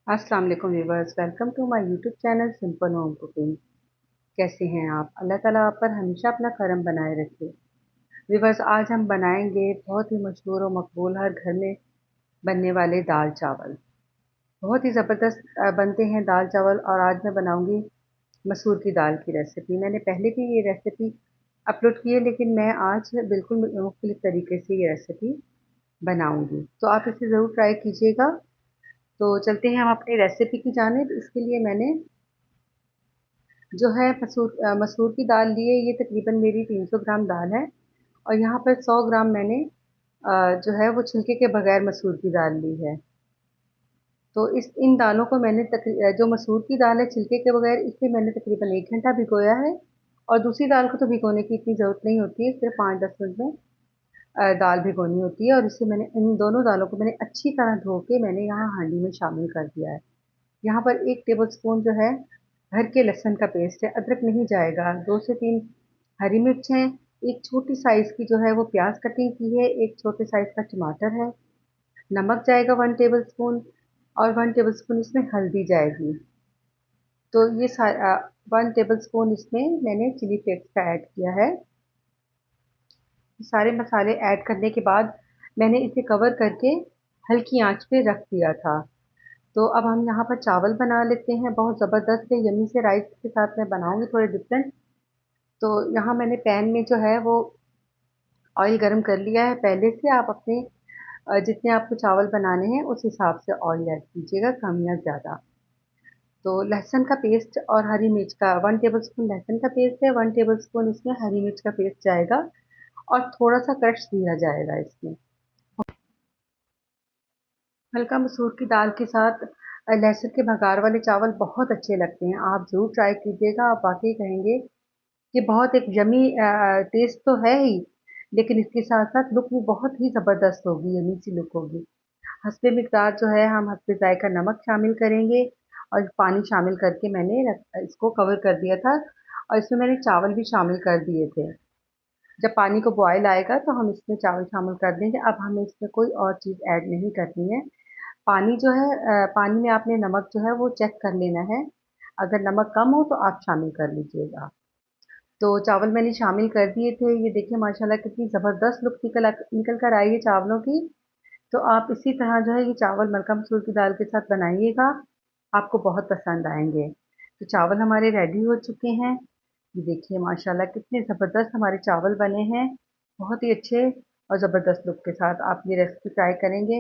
अस्सलाम वालेकुम viewers, welcome to my YouTube channel simple home cooking. कैसे हैं आप? अल्लाह ताला आप पर हमेशा अपना करम बनाए रखे। व्यूवर्स, आज हम बनाएंगे बहुत ही मशहूर और मकबूल हर घर में बनने वाले दाल चावल। बहुत ही ज़बरदस्त बनते हैं दाल चावल। और आज मैं बनाऊंगी मसूर की दाल की रेसिपी। मैंने पहले भी ये रेसिपी अपलोड की है, लेकिन मैं आज बिल्कुल मुख्तलिफ तरीके से ये रेसिपी बनाऊंगी, तो आप इसे ज़रूर ट्राई कीजिएगा। तो चलते हैं हम अपनी रेसिपी की जानिब। इसके लिए मैंने जो है मसूर की दाल ली है। ये तकरीबन मेरी 300 ग्राम दाल है। और यहाँ पर 100 ग्राम मैंने जो है वो छिलके के बगैर मसूर की दाल ली है। तो इन दालों को मैंने जो मसूर की दाल है छिलके के बगैर, इसे मैंने तकरीबन 1 घंटा भिगोया है। और दूसरी दाल को तो भिगोने की इतनी ज़रूरत नहीं होती है, सिर्फ 5-10 मिनट में दाल भिगोनी होती है। और इसे मैंने इन दोनों दालों को मैंने अच्छी तरह धो के मैंने यहाँ हांडी में शामिल कर दिया है। यहाँ पर 1 टेबल स्पून जो है भर के लहसुन का पेस्ट है। अदरक नहीं जाएगा। 2 से 3 हरी मिर्च है। एक छोटी साइज की जो है वो प्याज कटिंग की है। एक छोटे साइज का टमाटर है। नमक जाएगा 1 टेबल स्पून। और 1 टेबल स्पून इसमें हल्दी जाएगी। तो ये 1 टेबल स्पून इसमें मैंने चिली फ्लेक्स का ऐड किया है। सारे मसाले ऐड करने के बाद मैंने इसे कवर करके हल्की आंच पे रख दिया था। तो अब हम यहाँ पर चावल बना लेते हैं। बहुत ज़बरदस्त है, यमी से राइस के साथ मैं बनाऊंगी थोड़े डिफरेंट। तो यहाँ मैंने पैन में जो है वो ऑयल गरम कर लिया है पहले से। आप अपने जितने आपको चावल बनाने हैं उस हिसाब से ऑयल ऐड कीजिएगा, कम या ज़्यादा। तो लहसुन का पेस्ट और हरी मिर्च का 1 टेबल स्पून लहसुन का पेस्ट है। 1 टेबल स्पून इसमें हरी मिर्च का पेस्ट जाएगा। और थोड़ा सा क्रश दिया जाएगा इसमें। हल्का मसूर की दाल के साथ लहसुन के भगार वाले चावल बहुत अच्छे लगते हैं। आप ज़रूर ट्राई कीजिएगा, आप वाकई कहेंगे कि बहुत एक यमी टेस्ट तो है ही, लेकिन इसके साथ साथ लुक भी बहुत ही ज़बरदस्त होगी, यमी सी लुक होगी। हस्बे मिकदार जो है हम हस्बे जायका नमक शामिल करेंगे। और पानी शामिल करके मैंने इसको कवर कर दिया था। और इसमें मैंने चावल भी शामिल कर दिए थे। जब पानी को बॉयल आएगा तो हम इसमें चावल शामिल कर देंगे। अब हमें इसमें कोई और चीज़ ऐड नहीं करनी है। पानी जो है पानी में आपने नमक जो है वो चेक कर लेना है। अगर नमक कम हो तो आप शामिल कर लीजिएगा। तो चावल मैंने शामिल कर दिए थे। ये देखिए माशाल्लाह कितनी ज़बरदस्त लुक निकल कर आई है चावलों की। तो आप इसी तरह जो है ये चावल मलका मसूर की दाल के साथ बनाइएगा, आपको बहुत पसंद आएंगे। तो चावल हमारे रेडी हो चुके हैं। ये देखिए माशाल्लाह कितने ज़बरदस्त हमारे चावल बने हैं। बहुत ही अच्छे और ज़बरदस्त लुक के साथ आप ये रेसिपी ट्राई करेंगे।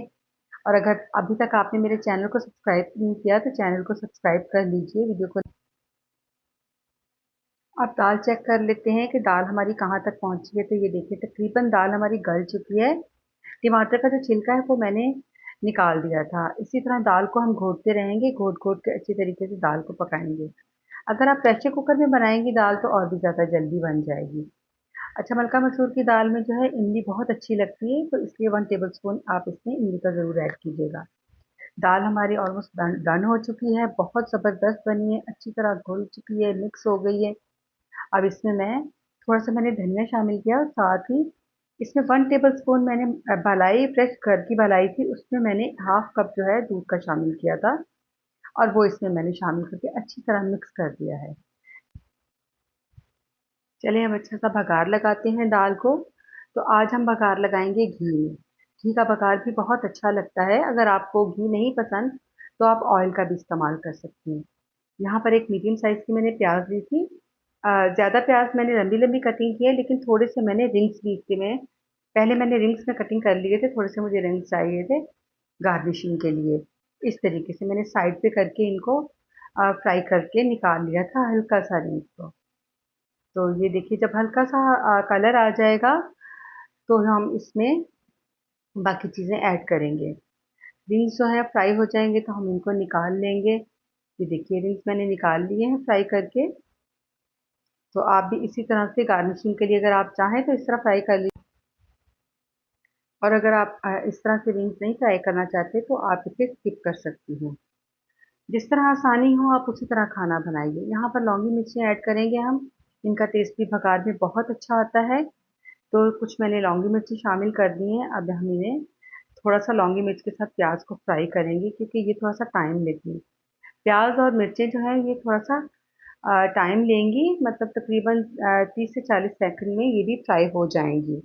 और अगर अभी तक आपने मेरे चैनल को सब्सक्राइब नहीं किया तो चैनल को सब्सक्राइब कर लीजिए, वीडियो को। अब दाल चेक कर लेते हैं कि दाल हमारी कहाँ तक पहुँची है। तो ये देखिए तकरीबन दाल हमारी गल चुकी है। टमाटर का जो छिलका है वो मैंने निकाल दिया था। इसी तरह दाल को हम घोटते रहेंगे, घोट घोट के अच्छी तरीके से दाल को पकाएंगे। अगर आप प्रेशर कुकर में बनाएंगी दाल तो और भी ज़्यादा जल्दी बन जाएगी। अच्छा, मलका मसूर की दाल में जो है इमली बहुत अच्छी लगती है, तो इसलिए 1 टेबल स्पून आप इसमें इमली का ज़रूर ऐड कीजिएगा। दाल हमारी ऑलमोस्ट डन हो चुकी है, बहुत ज़बरदस्त बनी है, अच्छी तरह घुल चुकी है, मिक्स हो गई है। अब इसमें मैंने धनिया शामिल किया। और साथ ही इसमें 1 टेबल स्पून मैंने भलाई फ्रेश घर की भलाई थी, उसमें मैंने हाफ कप जो है दूध का शामिल किया था। और वो इसमें मैंने शामिल करके अच्छी तरह मिक्स कर दिया है। चलिए हम अच्छा सा भगार लगाते हैं दाल को। तो आज हम भगार लगाएंगे घी में। घी का भगार भी बहुत अच्छा लगता है। अगर आपको घी नहीं पसंद तो आप ऑयल का भी इस्तेमाल कर सकती हैं। यहाँ पर एक मीडियम साइज़ की मैंने प्याज ली थी। ज़्यादा प्याज मैंने लंबी-लंबी कटिंग की है, लेकिन थोड़े से मैंने रिंग्स भी इसके में पहले मैंने रिंग्स में कटिंग कर लिए थे, थोड़े से मुझे रिंग्स चाहिए थे गार्निशिंग के लिए। इस तरीके से मैंने साइड पे करके इनको फ्राई करके निकाल लिया था हल्का-सा रिंग्स को। तो ये देखिए जब हल्का-सा कलर आ जाएगा तो हम इसमें बाकी चीज़ें ऐड करेंगे। रिंग्स जो है फ्राई हो जाएँगे तो हम इनको निकाल लेंगे। ये देखिए रिंग्स मैंने निकाल लिए हैं फ्राई करके। तो आप भी इसी तरह से गार्निशिंग के लिए अगर आप चाहें तो इस तरह फ्राई कर लीजिए। और अगर आप इस तरह से रिंग्स नहीं फ्राई करना चाहते तो आप इसे स्किप कर सकती हैं। जिस तरह आसानी हो आप उसी तरह खाना बनाइए। यहाँ पर लौंगी मिर्ची ऐड करेंगे हम। इनका टेस्ट भी भगार में बहुत अच्छा आता है। तो कुछ मैंने लौंगी मिर्ची शामिल कर दी हैं। अब हम इन्हें थोड़ा-सा लौंगी मिर्च के साथ प्याज़ को फ्राई करेंगे क्योंकि ये थोड़ा-सा टाइम लेती हैं। प्याज़ और मिर्चें जो हैं ये थोड़ा-सा टाइम लेंगी, मतलब तकरीबन 30 से 40 सेकंड में ये भी फ्राई हो जाएँगी।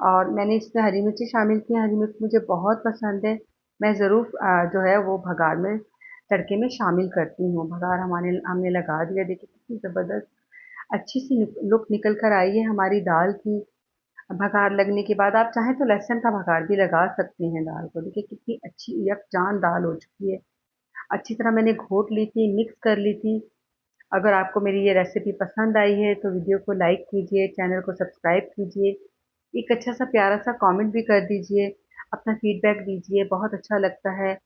और मैंने इसमें हरी मिर्ची शामिल की हैं, हरी मिर्च मुझे बहुत पसंद है। मैं ज़रूर जो है वो भगार में तड़के में शामिल करती हूँ। भगार हमने लगा दिया, देखिए कितनी ज़बरदस्त अच्छी सी लुक निकल कर आई है हमारी दाल की। भगार लगने के बाद आप चाहें तो लहसुन का भगार भी लगा सकते हैं दाल को। देखिए कितनी अच्छी यकजान दाल हो चुकी है। अच्छी तरह मैंने घोट ली थी, मिक्स कर ली थी। अगर आपको मेरी ये रेसिपी पसंद आई है तो वीडियो को लाइक कीजिए, चैनल को सब्सक्राइब कीजिए, एक अच्छा सा प्यारा सा कमेंट भी कर दीजिए, अपना फीडबैक दीजिए, बहुत अच्छा लगता है।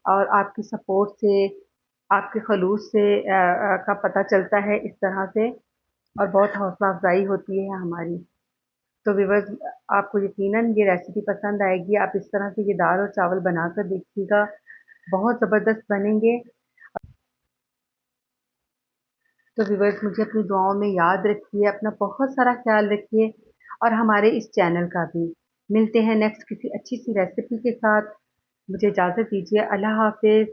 और आपकी सपोर्ट से, आपके खलूस से का पता चलता है इस तरह से, और बहुत हौसला अफजाई होती है हमारी। तो व्यूअर्स, आपको यकीनन ये रेसिपी पसंद आएगी। आप इस तरह से ये दाल और चावल बनाकर देखिएगा, बहुत ज़बरदस्त बनेंगे। तो व्यूअर्स, मुझे अपनी दुआओं में याद रखिए, अपना बहुत सारा ख्याल रखिए, और हमारे इस चैनल का भी। मिलते हैं नेक्स्ट किसी अच्छी सी रेसिपी के साथ। मुझे इजाज़त दीजिए। अल्लाह हाफ़िज़।